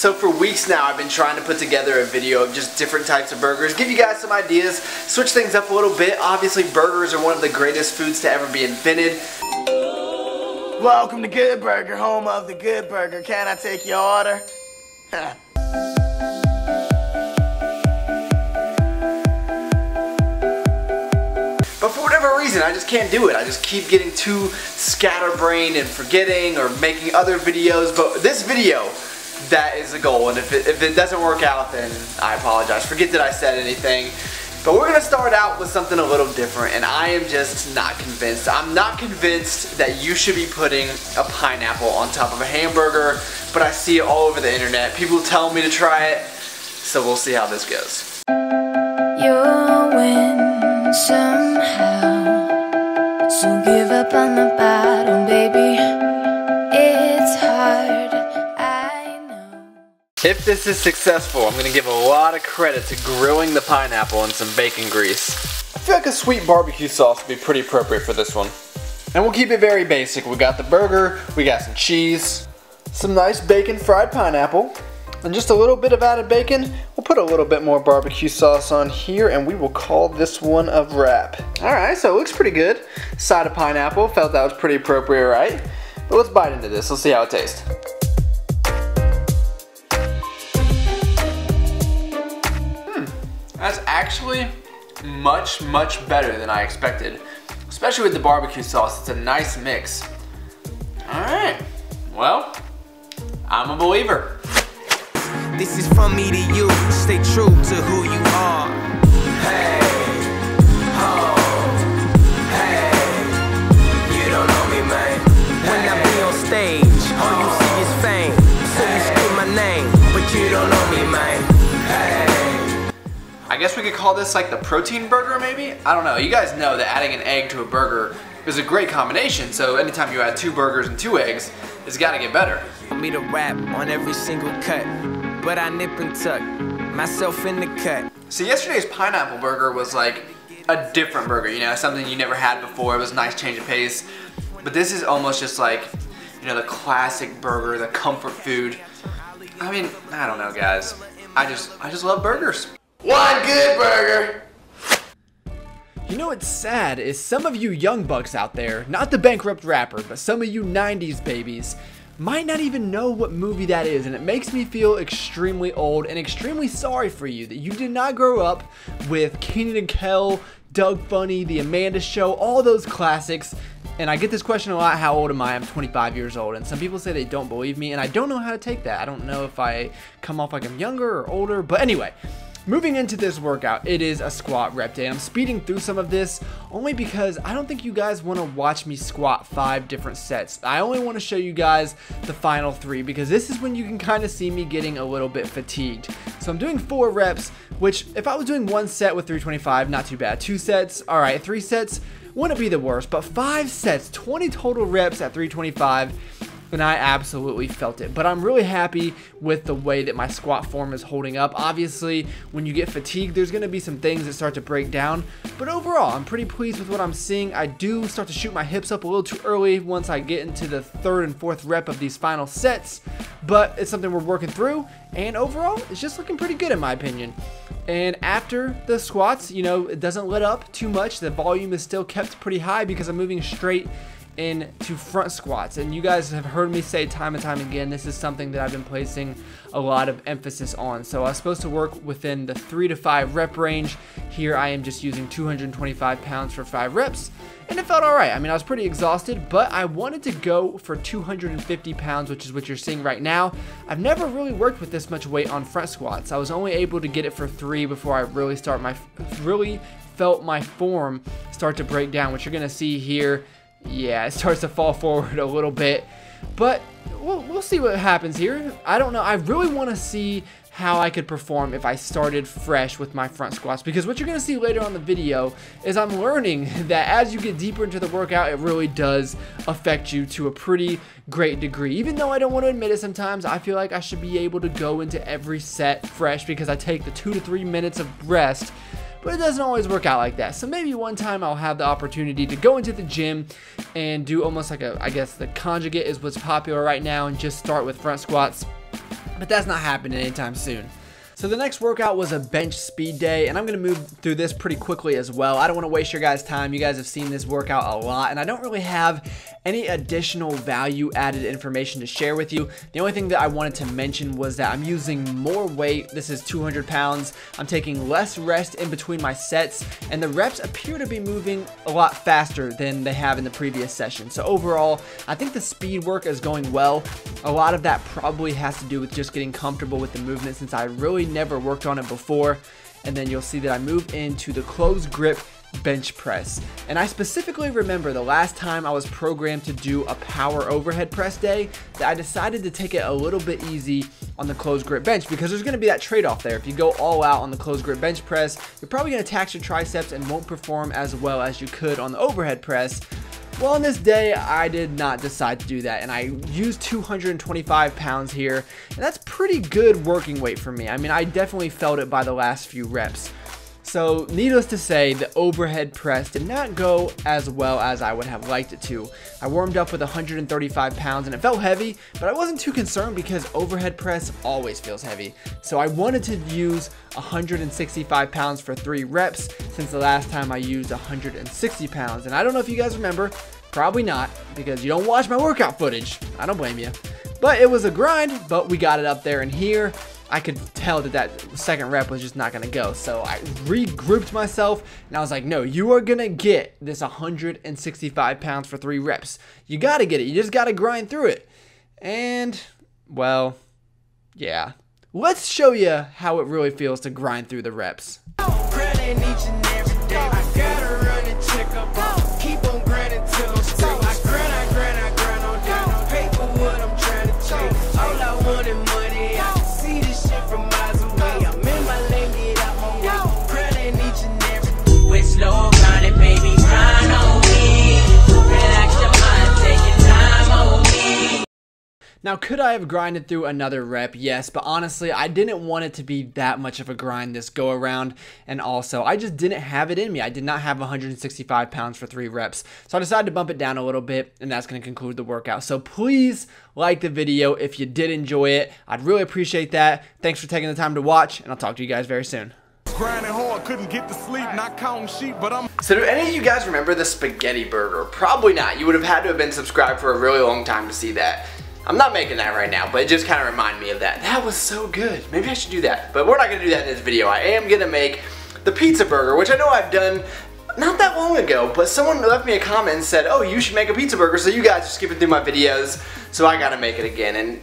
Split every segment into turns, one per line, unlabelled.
So for weeks now, I've been trying to put together a video of just different types of burgers, give you guys some ideas, switch things up a little bit. Obviously, burgers are one of the greatest foods to ever be invented.
Welcome to Good Burger, home of the Good Burger. Can I take your order?
But for whatever reason, I just can't do it. I just keep getting too scatterbrained and forgetting or making other videos. But this video, that is the goal. And if it doesn't work out, then I apologize. Forget that I said anything. But we're going to start out with something a little different. And I am just not convinced. I'm not convinced that you should be putting a pineapple on top of a hamburger. But I see it all over the internet. People tell me to try it. So we'll see how this goes.
You'll win somehow, so give up on the bottom, baby. It's hard, I know.
If this is successful, I'm going to give a lot of credit to grilling the pineapple in some bacon grease. I feel like a sweet barbecue sauce would be pretty appropriate for this one. And we'll keep it very basic. We got the burger, we got some cheese, some nice bacon fried pineapple, and just a little bit of added bacon. We'll put a little bit more barbecue sauce on here and we will call this one a wrap. Alright, so it looks pretty good. Side of pineapple, felt that was pretty appropriate, right? But let's bite into this, let's see how it tastes. That's actually much better than I expected. Especially with the barbecue sauce, it's a nice mix. Alright, well, I'm a believer.
This is from me to you, stay true to who you are. Hey, oh, hey, you don't know me, man. When I be on stage, all you see is fame. So you scream my name, but you don't know me, man. Hey.
I guess we could call this like the protein burger maybe? I don't know, you guys know that adding an egg to a burger is a great combination, so anytime you add 2 burgers and 2 eggs, it's gotta get better.
Want me to rap on every single cut, but I nip and tuck myself in the cut.
So yesterday's pineapple burger was like a different burger, you know, something you never had before. It was a nice change of pace. But this is almost just like, you know, the classic burger, the comfort food. I mean, I don't know, guys. I just love burgers.
One good burger.
You know what's sad is some of you young bucks out there, not the bankrupt rapper, but some of you 90s babies, might not even know what movie that is, and it makes me feel extremely old and extremely sorry for you that you did not grow up with Kenan and Kel, Doug Funny, The Amanda Show, all those classics. And I get this question a lot, how old am I? I'm 25 years old, and some people say they don't believe me, and I don't know how to take that. I don't know if I come off like I'm younger or older, but anyway. Moving into this workout, it is a squat rep day. I'm speeding through some of this only because I don't think you guys want to watch me squat 5 different sets. I only want to show you guys the final 3 because this is when you can kind of see me getting a little bit fatigued. So I'm doing 4 reps, which if I was doing 1 set with 325, not too bad. 2 sets, all right, 3 sets, wouldn't be the worst, but 5 sets, 20 total reps at 325. And I absolutely felt it. But I'm really happy with the way that my squat form is holding up. Obviously, when you get fatigued, there's gonna be some things that start to break down. But overall, I'm pretty pleased with what I'm seeing. I do start to shoot my hips up a little too early once I get into the 3rd and 4th rep of these final sets. But it's something we're working through. And overall, it's just looking pretty good in my opinion. And after the squats, you know, it doesn't let up too much. The volume is still kept pretty high because I'm moving straight into front squats, and you guys have heard me say time and time again, this is something that I've been placing a lot of emphasis on. So I was supposed to work within the 3 to 5 rep range. Here I am just using 225 pounds for 5 reps, and it felt all right. I mean, I was pretty exhausted, but I wanted to go for 250 pounds, which is what you're seeing right now. I've never really worked with this much weight on front squats. I was only able to get it for 3 before I really felt my form start to break down, which you're gonna see here. Yeah, it starts to fall forward a little bit, but we'll see what happens here. I don't know. I really want to see how I could perform if I started fresh with my front squats, because what you're going to see later on the video is I'm learning that as you get deeper into the workout, it really does affect you to a pretty great degree. Even though I don't want to admit it sometimes, I feel like I should be able to go into every set fresh because I take the 2 to 3 minutes of rest. But it doesn't always work out like that. So maybe one time I'll have the opportunity to go into the gym and do almost like I guess the conjugate is what's popular right now, and just start with front squats. but that's not happening anytime soon. So the next workout was a bench speed day, and I'm going to move through this pretty quickly as well. I don't want to waste your guys' time. You guys have seen this workout a lot, and I don't really have any additional value added information to share with you. The only thing that I wanted to mention was that I'm using more weight. This is 200 pounds. I'm taking less rest in between my sets, and the reps appear to be moving a lot faster than they have in the previous session. So overall, I think the speed work is going well. A lot of that probably has to do with just getting comfortable with the movement, since I really never worked on it before. And then you'll see that I move into the closed grip bench press. And I specifically remember the last time I was programmed to do a power overhead press day that I decided to take it a little bit easy on the closed grip bench, because there's going to be that trade-off there. If you go all out on the closed grip bench press, you're probably going to tax your triceps and won't perform as well as you could on the overhead press. Well, on this day, I did not decide to do that, and I used 225 pounds here, and that's pretty good working weight for me. I mean, I definitely felt it by the last few reps. So, needless to say, the overhead press did not go as well as I would have liked it to. I warmed up with 135 pounds, and it felt heavy, but I wasn't too concerned because overhead press always feels heavy. So I wanted to use 165 pounds for 3 reps, since the last time I used 160 pounds. And I don't know if you guys remember, probably not, because you don't watch my workout footage. I don't blame you. But it was a grind, but we got it up there, and here I could tell that that second rep was just not going to go. So I regrouped myself, and I was like, no, you are going to get this 165 pounds for 3 reps. You got to get it. You just got to grind through it. And, well, yeah. Let's show you how it really feels to grind through the reps. Now, could I have grinded through another rep? Yes, but honestly, I didn't want it to be that much of a grind this go around, and also, I just didn't have it in me. I did not have 165 pounds for 3 reps, so I decided to bump it down a little bit, and that's going to conclude the workout. So please like the video if you did enjoy it. I'd really appreciate that. Thanks for taking the time to watch, and I'll talk to you guys very soon.
Grinding hard, couldn't get to sleep, not counting sheep, but I'm...
So do any of you guys remember the spaghetti burger? Probably not. You would have had to have been subscribed for a really long time to see that. I'm not making that right now, but it just kind of reminded me of that. That was so good. Maybe I should do that. But we're not going to do that in this video. I am going to make the pizza burger, which I know I've done not that long ago, but someone left me a comment and said, oh, you should make a pizza burger, so you guys are skipping through my videos, so I got to make it again. And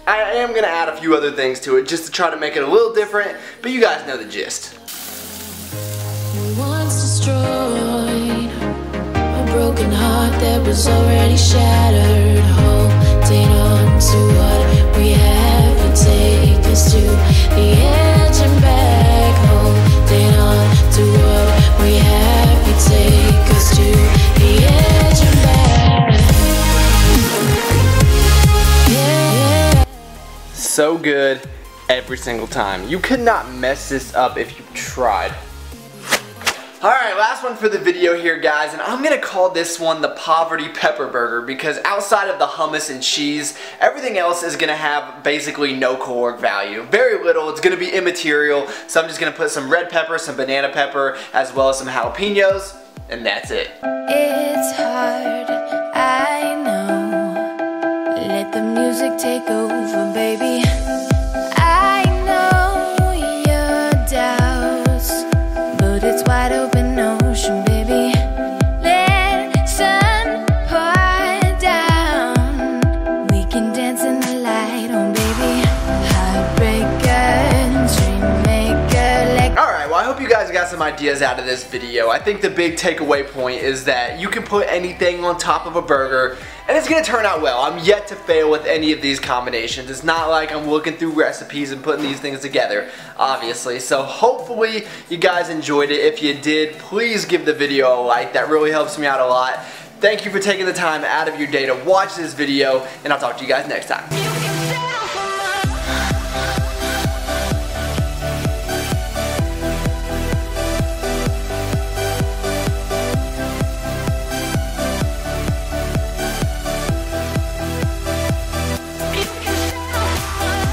I am going to add a few other things to it just to try to make it a little different, but you guys know the gist.
Once destroyed, a broken heart that was already shattered, holding on to what we have and take us to the edge and back, holding on to what we have and take us to the edge and back. Yeah.
So good every single time. You could not mess this up if you tried. Alright, last one for the video here, guys, and I'm gonna call this one the Poverty Pepper Burger, because outside of the hummus and cheese, everything else is gonna have basically no caloric value. Very little. It's gonna be immaterial, so I'm just gonna put some red pepper, some banana pepper, as well as some jalapenos, and that's it.
It's hard, I know. Let the music take over, baby. I know your doubts, but it's wide open ocean, baby. Let sun pour down. We can dance in the light, oh baby. Heartbreaker, dream maker, like.
Alright, well, I hope you guys got some ideas out of this video. I think the big takeaway point is that you can put anything on top of a burger and it's gonna turn out well. I'm yet to fail with any of these combinations. It's not like I'm looking through recipes and putting these things together, obviously. So hopefully you guys enjoyed it. If you did, please give the video a like. That really helps me out a lot. Thank you for taking the time out of your day to watch this video, and I'll talk to you guys next time.